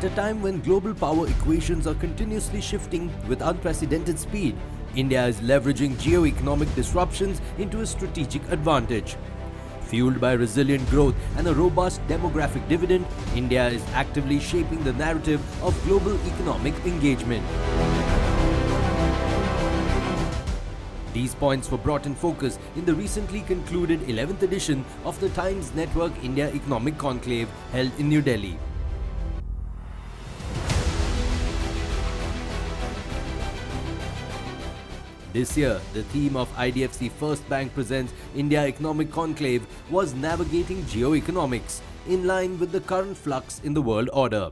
At a time when global power equations are continuously shifting with unprecedented speed, India is leveraging geoeconomic disruptions into a strategic advantage. Fueled by resilient growth and a robust demographic dividend, India is actively shaping the narrative of global economic engagement. These points were brought in focus in the recently concluded 11th edition of the Times Network India Economic Conclave held in New Delhi. This year, the theme of IDFC First Bank Presents India Economic Conclave was Navigating Geoeconomics, in line with the current flux in the world order.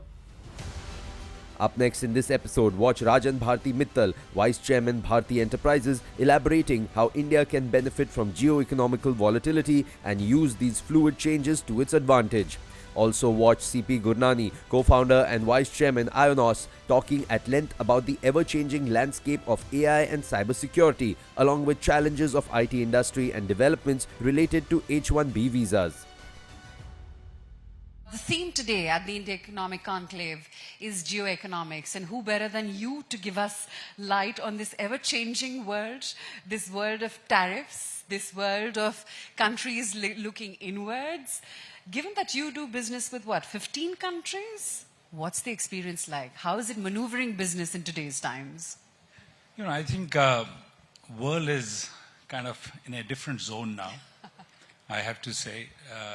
Up next in this episode, watch Rajan Bharti Mittal, Vice Chairman Bharti Enterprises, elaborating how India can benefit from geoeconomical volatility and use these fluid changes to its advantage. Also watch CP Gurnani, co-founder and Vice Chairman AIonOS, talking at length about the ever-changing landscape of AI and cybersecurity, along with challenges of IT industry and developments related to H-1B visas. The theme today at the India Economic Conclave is geoeconomics, and who better than you to give us light on this ever-changing world, this world of tariffs, this world of countries looking inwards. Given that you do business with what, 15 countries? What's the experience like? How is it maneuvering business in today's times? You know, I think world is kind of in a different zone now. I have to say,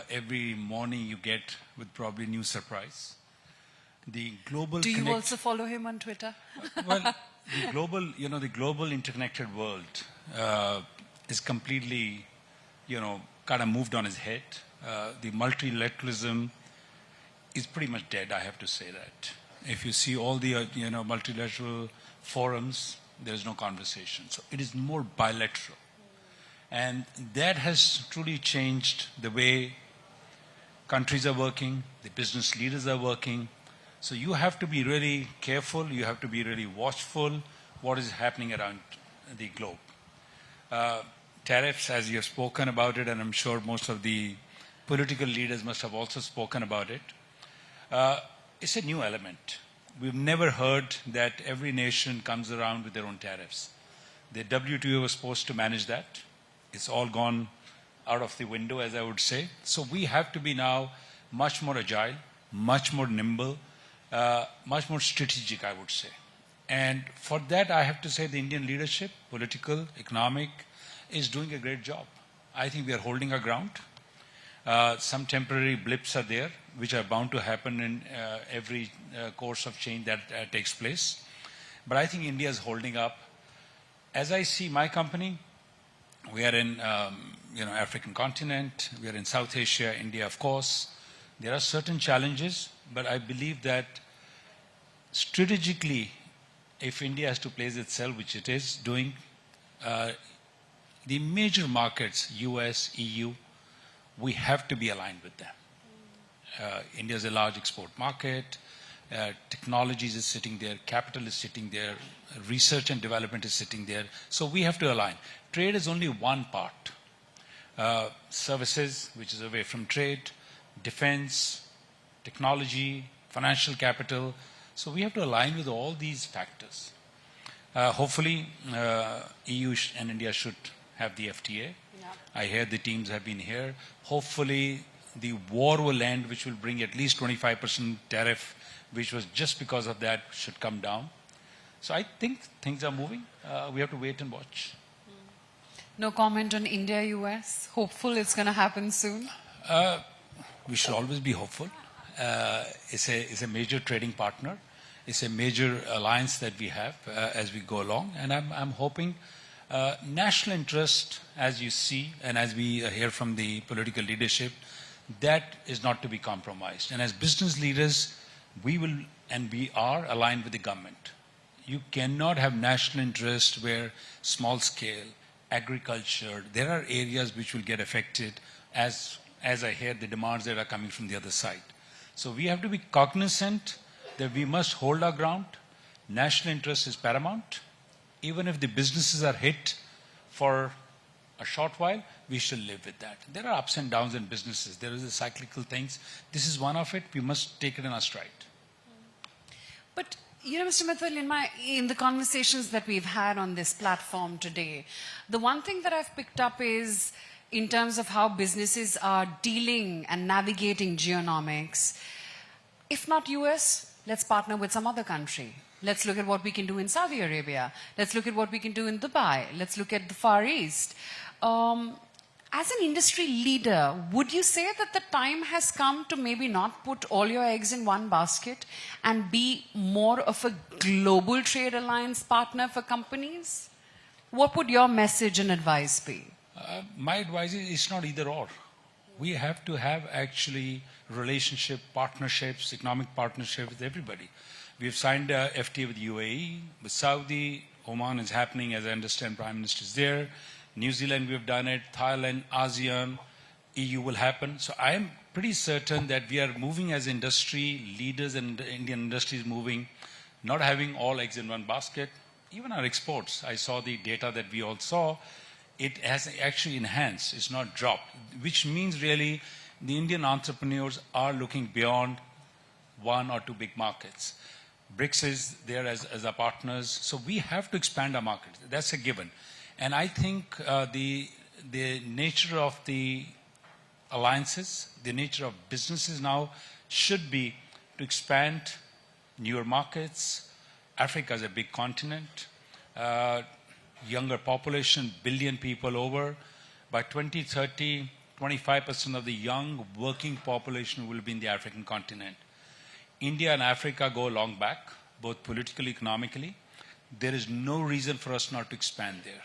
every morning you get with probably new surprise. The global. Do you also follow him on Twitter? Well, the global, the global interconnected world is completely, kind of moved on its head. The multilateralism is pretty much dead, I have to say that. If you see all the, multilateral forums, there's no conversation. So it is more bilateral. And that has truly changed the way countries are working, the business leaders are working. So you have to be really careful, you have to be really watchful what is happening around the globe. Tariffs, as you have spoken about it, and I'm sure most of the political leaders must have also spoken about it. It's a new element. We've never heard that every nation comes around with their own tariffs. The WTO was supposed to manage that. It's all gone out of the window, as I would say. So we have to be now much more agile, much more nimble, much more strategic, I would say. And for that, I have to say the Indian leadership, political, economic, is doing a great job. I think we are holding our ground. Some temporary blips are there, which are bound to happen in every course of change that takes place. But I think India is holding up. As I see my company, we are in African continent, we are in South Asia, India, of course. There are certain challenges, but I believe that strategically, if India has to place itself, which it is doing, the major markets, US, EU, we have to be aligned with them. India is a large export market. Technologies is sitting there. Capital is sitting there. Research and development is sitting there. So we have to align. Trade is only one part. Services, which is away from trade, defense, technology, financial capital. So we have to align with all these factors. Hopefully, EU and India should have the FTA. Yeah. I hear the teams have been here. Hopefully, the war will end, which will bring at least 25% tariff, which was just because of that, should come down. So I think things are moving. We have to wait and watch. No comment on India-US? Hopeful it's going to happen soon? We should always be hopeful. It's a major trading partner. It's a major alliance that we have as we go along. And I'm hoping national interest, as you see, and as we hear from the political leadership, that is not to be compromised. And as business leaders, we will and we are aligned with the government. You cannot have national interest where small scale, agriculture, there are areas which will get affected as I hear the demands that are coming from the other side. So we have to be cognizant that we must hold our ground. National interest is paramount. Even if the businesses are hit for a short while, we should live with that. There are ups and downs in businesses. There is a cyclical things. This is one of it. We must take it in our stride. But, you know, Mr. Mittal, in the conversations that we've had on this platform today, the one thing that I've picked up is in terms of how businesses are dealing and navigating geonomics, if not US, let's partner with some other country. Let's look at what we can do in Saudi Arabia. Let's look at what we can do in Dubai. Let's look at the Far East. As an industry leader, would you say that the time has come to maybe not put all your eggs in one basket and be more of a global trade alliance partner for companies? What would your message and advice be? My advice is it's not either or. We have to have actually relationship, partnerships, economic partnership with everybody. We've signed a FTA with UAE, with Saudi, Oman is happening, as I understand Prime Minister is there. New Zealand, we've done it. Thailand, ASEAN, EU will happen. So I am pretty certain that we are moving as industry leaders, and the Indian industry is moving, not having all eggs in one basket. Even our exports, I saw the data that we all saw, it has actually enhanced, it's not dropped, which means really the Indian entrepreneurs are looking beyond one or two big markets. BRICS is there as our partners, so we have to expand our market. That's a given. And I think the nature of the alliances, the nature of businesses now should be to expand newer markets. Africa is a big continent, younger population, billion people over. By 2030, 25% of the young working population will be in the African continent. India and Africa go long back, both politically, economically. There is no reason for us not to expand there.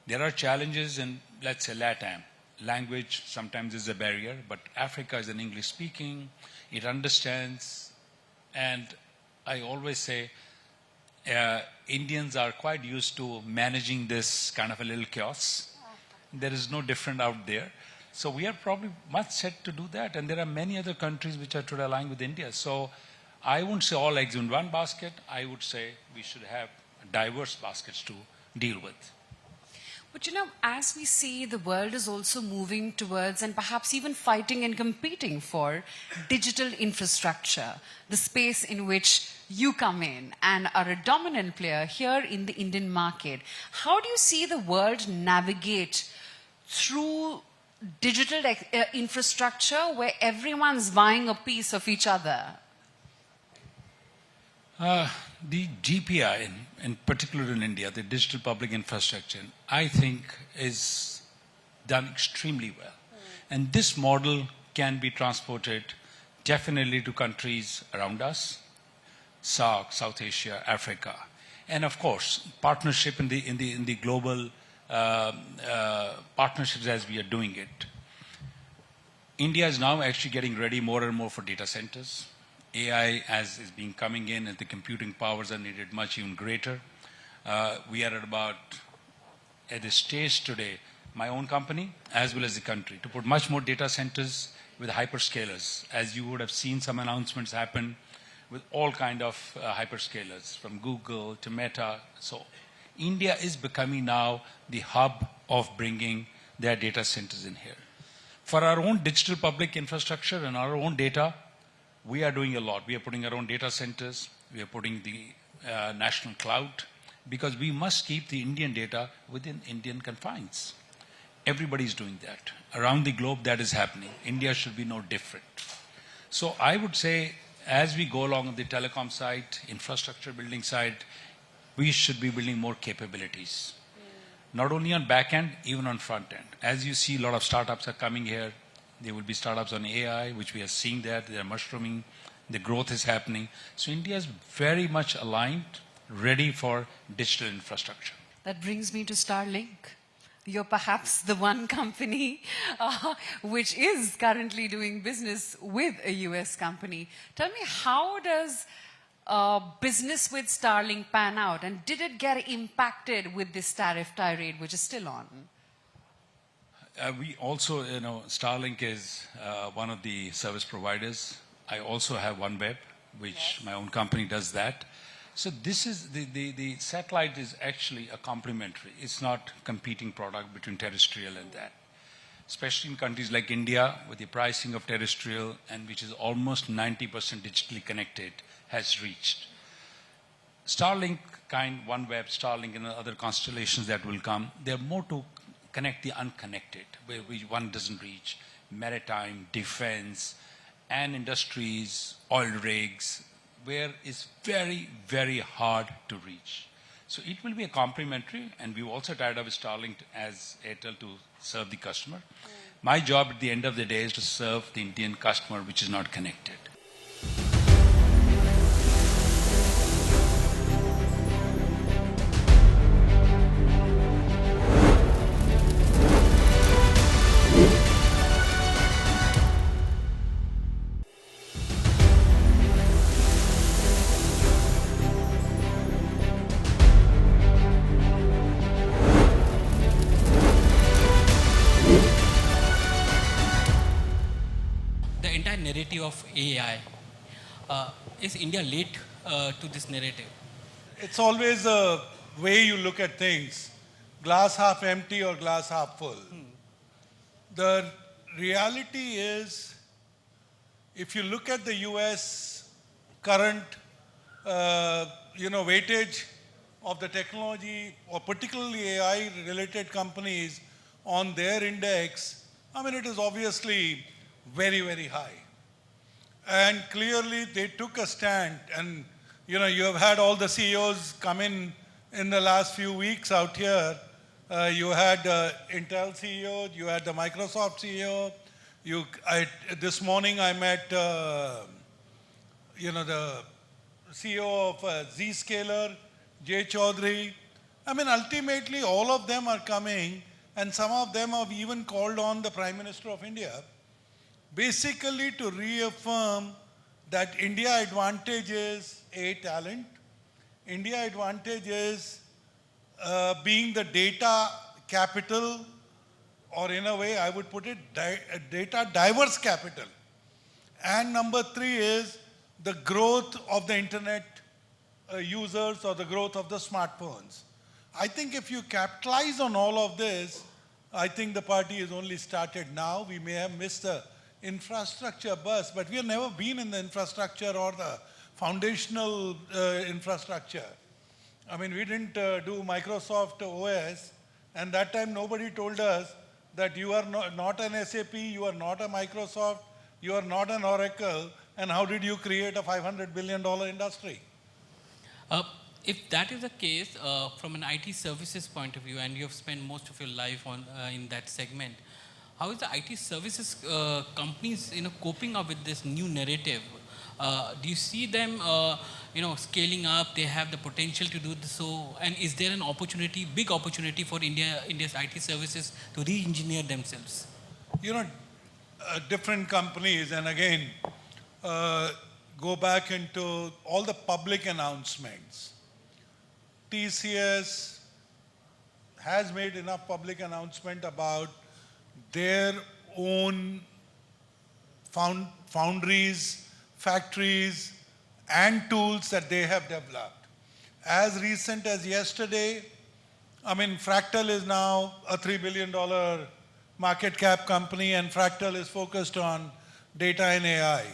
There are challenges in, let's say, LATAM. Language sometimes is a barrier, but Africa is an English speaking, it understands, and I always say Indians are quite used to managing this kind of a little chaos. There is no different out there. So we are probably much set to do that, and there are many other countries which are to align with India. So I wouldn't say all eggs in one basket. I would say we should have diverse baskets to deal with. But you know, as we see, the world is also moving towards and perhaps even fighting and competing for digital infrastructure, the space in which you come in and are a dominant player here in the Indian market. How do you see the world navigate through digital infrastructure where everyone's vying a piece of each other? The DPI, in particular in India, the digital public infrastructure, I think is done extremely well. And this model can be transported definitely to countries around us, SAARC, South Asia, Africa. And of course, partnership in the global partnerships as we are doing it. India is now actually getting ready more and more for data centers. AI as is being coming in, and the computing powers are needed much even greater. We are at this stage today, my own company as well as the country, to put much more data centers with hyperscalers. As you would have seen some announcements happen with all kind of hyperscalers, from Google to Meta. So India is becoming now the hub of bringing their data centers in here. For our own digital public infrastructure and our own data, we are doing a lot. We are putting our own data centers. We are putting the national cloud, because we must keep the Indian data within Indian confines. Everybody's doing that. Around the globe, that is happening. India should be no different. So I would say, as we go along the telecom side, infrastructure building side, we should be building more capabilities. Not only on back end, even on front end. As you see, a lot of startups are coming here. There will be startups on AI, which we are seeing that. They are mushrooming. The growth is happening. So India is very much aligned, ready for digital infrastructure. That brings me to Starlink. You're perhaps the one company which is currently doing business with a US company. Tell me, how does business with Starlink pan out? And did it get impacted with this tariff tirade, which is still on? We also, Starlink is one of the service providers. I also have OneWeb, which my own company does that. So this is, the satellite is actually a complementary. It's not competing product between terrestrial and that. Especially in countries like India, with the pricing of terrestrial, and which is almost 90% digitally connected, has reached. Starlink OneWeb, Starlink and other constellations that will come, they're more to connect the unconnected, where one doesn't reach, maritime, defense, and industries, oil rigs, where it's very, very hard to reach. So it will be a complementary, and we've also tied up with Starlink as Airtel to serve the customer. My job at the end of the day is to serve the Indian customer which is not connected. The entire narrative of AI. Is India late to this narrative? It's always a way you look at things, glass half empty or glass half full. The reality is, if you look at the US current weightage of the technology, or particularly AI related companies on their index, I mean, it is obviously very, very high. And clearly they took a stand, and you have had all the CEOs come in the last few weeks out here. You had Intel CEO, you had the Microsoft CEO. This morning I met the CEO of Zscaler, Jay Chaudhary. I mean, ultimately all of them are coming, and some of them have even called on the Prime Minister of India, basically to reaffirm that India advantage is talent. India advantage is being the data capital, or in a way I would put it data diverse capital. And number 3 is the growth of the internet users, or the growth of the smartphones. I think if you capitalize on all of this, I think the party has only started now. We may have missed the infrastructure bus, but we have never been in the infrastructure or the foundational infrastructure. I mean, we didn't do Microsoft OS, and that time nobody told us that you are not an SAP, you are not a Microsoft, you are not an Oracle, and how did you create a $500 billion industry? If that is the case, from an IT services point of view, and you have spent most of your life in that segment, how is the IT services companies coping up with this new narrative? Do you see them scaling up? They have the potential to do so, and is there an opportunity, big opportunity for India's IT services to re-engineer themselves? Different companies, and again, go back into all the public announcements. TCS has made enough public announcement about their own foundries, factories, and tools that they have developed. As recent as yesterday, I mean, Fractal is now a $3 billion market cap company, and Fractal is focused on data and AI.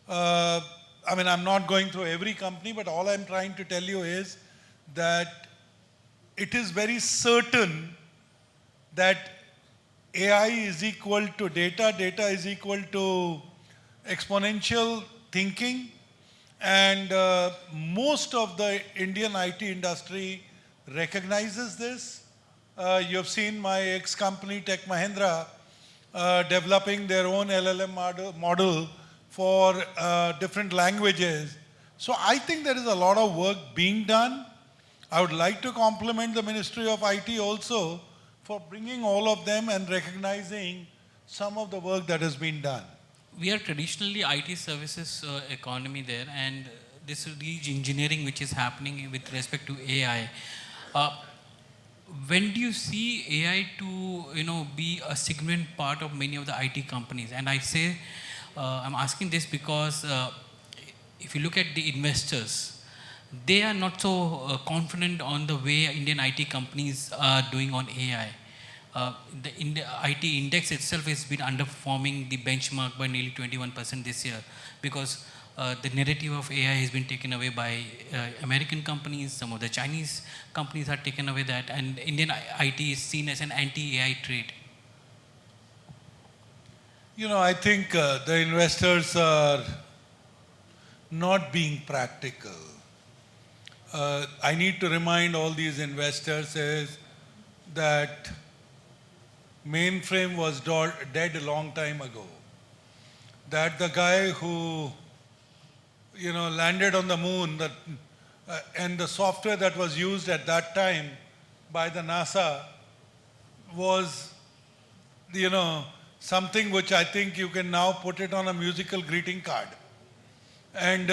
I mean, I'm not going through every company, but all I'm trying to tell you is that it is very certain that AI is equal to data, data is equal to exponential thinking, and most of the Indian IT industry recognizes this. You have seen my ex-company Tech Mahindra developing their own LLM model for different languages. So I think there is a lot of work being done. I would like to compliment the Ministry of IT also for bringing all of them and recognizing some of the work that has been done. We are traditionally IT services economy there, and this re-engineering which is happening with respect to AI. When do you see AI to be a significant part of many of the IT companies? And I say, I'm asking this because if you look at the investors, they are not so confident on the way Indian IT companies are doing on AI. The IT index itself has been underperforming the benchmark by nearly 21% this year, because the narrative of AI has been taken away by American companies. Some of the Chinese companies are taken away that, and Indian IT is seen as an anti-AI trade. You know, I think the investors are not being practical. I need to remind all these investors is that mainframe was dead a long time ago. That the guy who, you know, landed on the moon, and the software that was used at that time by the NASA was, you know, something which I think you can now put it on a musical greeting card. And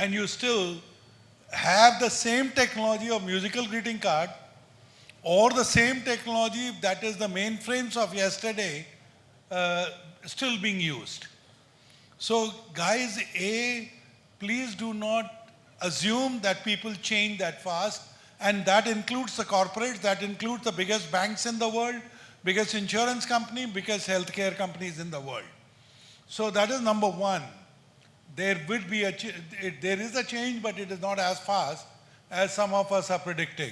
you still have the same technology of musical greeting card or the same technology that is the mainframes of yesterday still being used. So guys, please do not assume that people change that fast, and that includes the corporates, that includes the biggest banks in the world, biggest insurance company, biggest healthcare companies in the world. So that is number one. There will be there is a change, but it is not as fast as some of us are predicting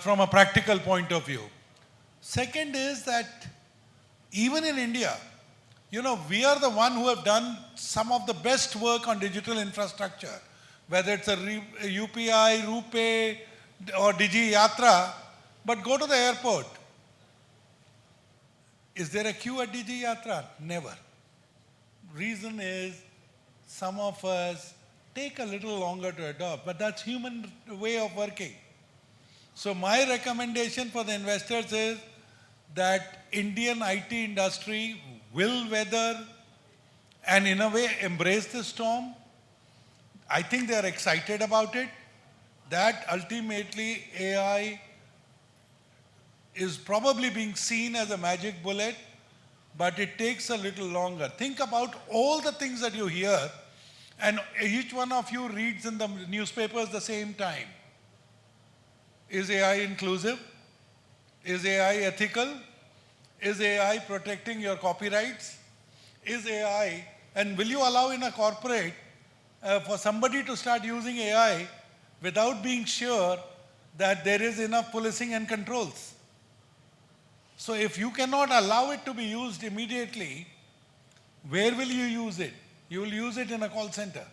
from a practical point of view. Second is that even in India, you know, we are the one who have done some of the best work on digital infrastructure, whether it's a UPI, RuPay, or Digi Yatra. But go to the airport. Is there a queue at Digi Yatra? Never. Reason is some of us take a little longer to adopt, but that's human way of working. So my recommendation for the investors is that Indian IT industry will weather and in a way embrace the storm. I think they are excited about it, that ultimately AI is probably being seen as a magic bullet, but it takes a little longer. Think about all the things that you hear, and each one of you reads in the newspapers the same time. Is AI inclusive? Is AI ethical? Is AI protecting your copyrights? Is AI, and will you allow in a corporate for somebody to start using AI without being sure that there is enough policing and controls? So if you cannot allow it to be used immediately, where will you use it? You will use it in a call center.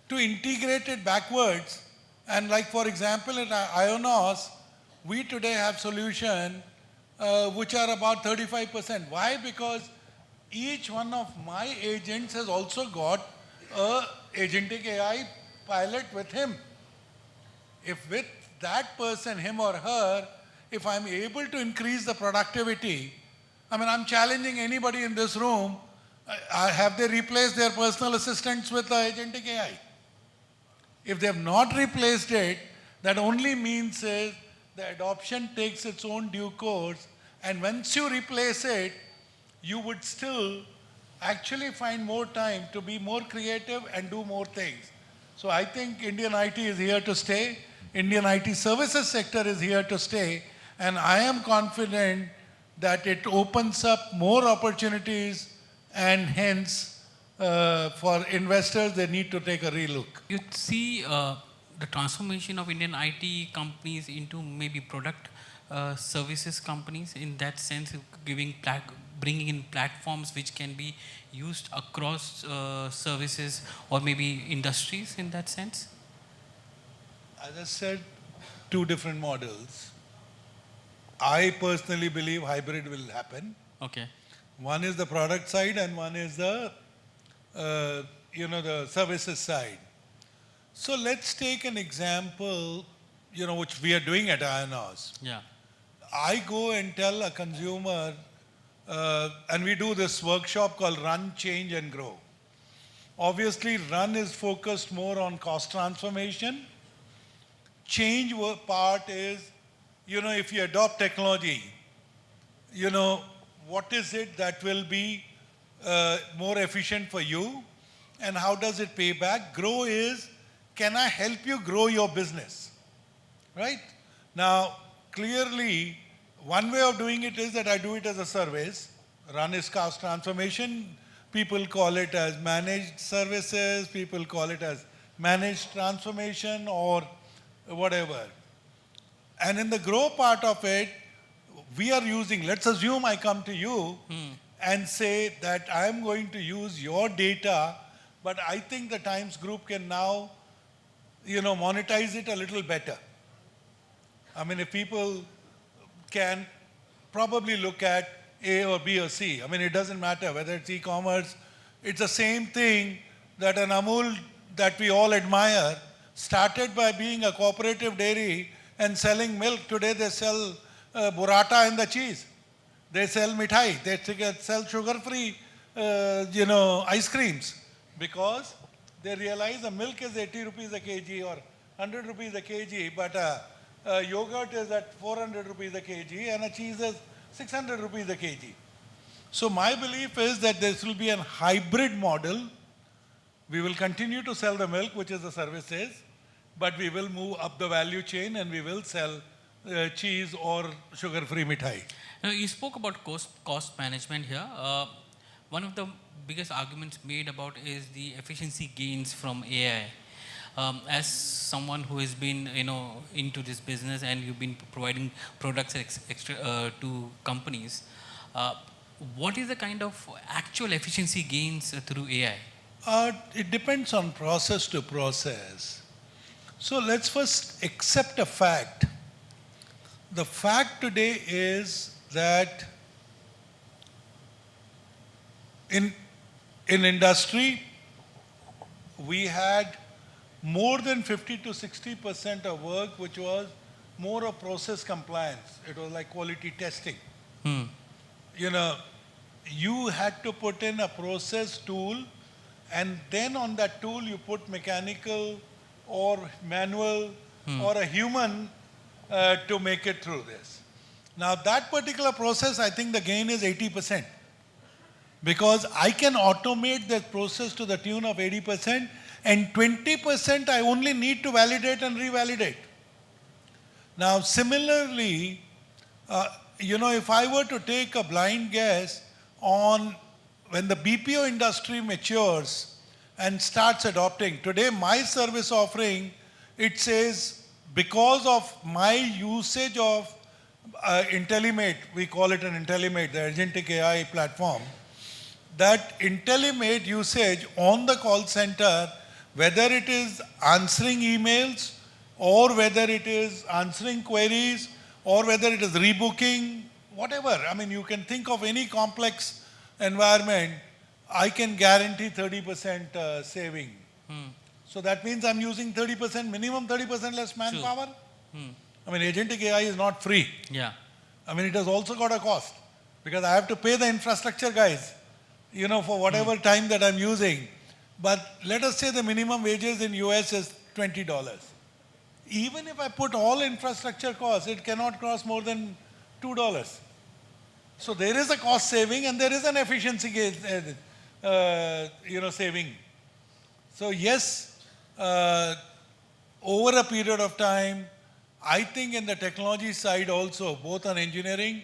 To integrate it backwards, and like for example at AIonOS, we today have solutions which are about 35%. Why? Because each one of my agents has also got a agentic AI pilot with him. If with that person, him or her, if I'm able to increase the productivity, I mean, I'm challenging anybody in this room, have they replaced their personal assistants with the agentic AI? If they have not replaced it, that only means is the adoption takes its own due course, and once you replace it, you would still actually find more time to be more creative and do more things. So I think Indian IT is here to stay. Indian IT services sector is here to stay. And I am confident that it opens up more opportunities, and hence for investors, they need to take a relook. You see the transformation of Indian IT companies into maybe product services companies, in that sense, bringing in platforms which can be used across services or maybe industries in that sense? As I said, two different models. I personally believe hybrid will happen. Okay. One is the product side and one is the, the services side. So let's take an example, which we are doing at AIonOS. Yeah. I go and tell a consumer, and we do this workshop called Run, Change and Grow. Obviously, Run is focused more on cost transformation. Change part is, if you adopt technology, what is it that will be more efficient for you and how does it pay back? Grow is, can I help you grow your business? Right? Now, clearly, one way of doing it is that I do it as a service. Run is cost transformation. People call it as managed services, people call it as managed transformation or whatever. And in the grow part of it, we are using, let's assume I come to you and say that I am going to use your data, but I think the Times Group can now, monetize it a little better. I mean, if people can probably look at A or B or C. I mean, it doesn't matter whether it's e-commerce. It's the same thing that an Amul that we all admire started by being a cooperative dairy and selling milk. Today they sell burrata and the cheese. They sell mithai. They sell sugar-free, ice creams because they realize the milk is 80 rupees a kg or 100 rupees a kg, but yogurt is at 400 rupees a kg and a cheese is 600 rupees a kg. So my belief is that this will be a hybrid model. We will continue to sell the milk, which is the services, but we will move up the value chain and we will sell cheese or sugar-free mithai. Now, you spoke about cost management here. One of the biggest arguments made about is the efficiency gains from AI. As someone who has been, into this business and you've been providing products to companies, what is the kind of actual efficiency gains through AI? It depends on process to process. So let's first accept a fact. The fact today is that in industry, we had more than 50 to 60% of work which was more of process compliance. It was like quality testing. You had to put in a process tool, and then on that tool you put mechanical or manual or a human to make it through this. Now that particular process, I think the gain is 80%. Because I can automate that process to the tune of 80%, and 20% I only need to validate and revalidate. Now similarly, if I were to take a blind guess on when the BPO industry matures and starts adopting, today my service offering, it says because of my usage of Intellimate, we call it an Intellimate, the agentic AI platform, that Intellimate usage on the call center, whether it is answering emails or whether it is answering queries or whether it is rebooking, whatever. I mean, you can think of any complex environment, I can guarantee 30% saving. So that means I'm using 30%, minimum 30% less manpower. I mean, agentic AI is not free. Yeah. I mean, it has also got a cost because I have to pay the infrastructure guys, for whatever time that I'm using. But let us say the minimum wages in US is $20. Even if I put all infrastructure costs, it cannot cost more than $2. So there is a cost saving and there is an efficiency saving. So yes, over a period of time, I think in the technology side also, both on engineering,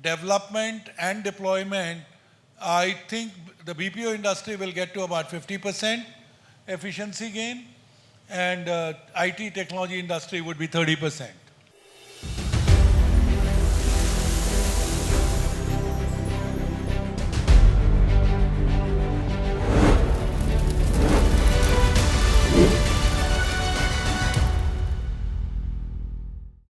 development and deployment, I think the BPO industry will get to about 50% efficiency gain, and IT technology industry would be 30%.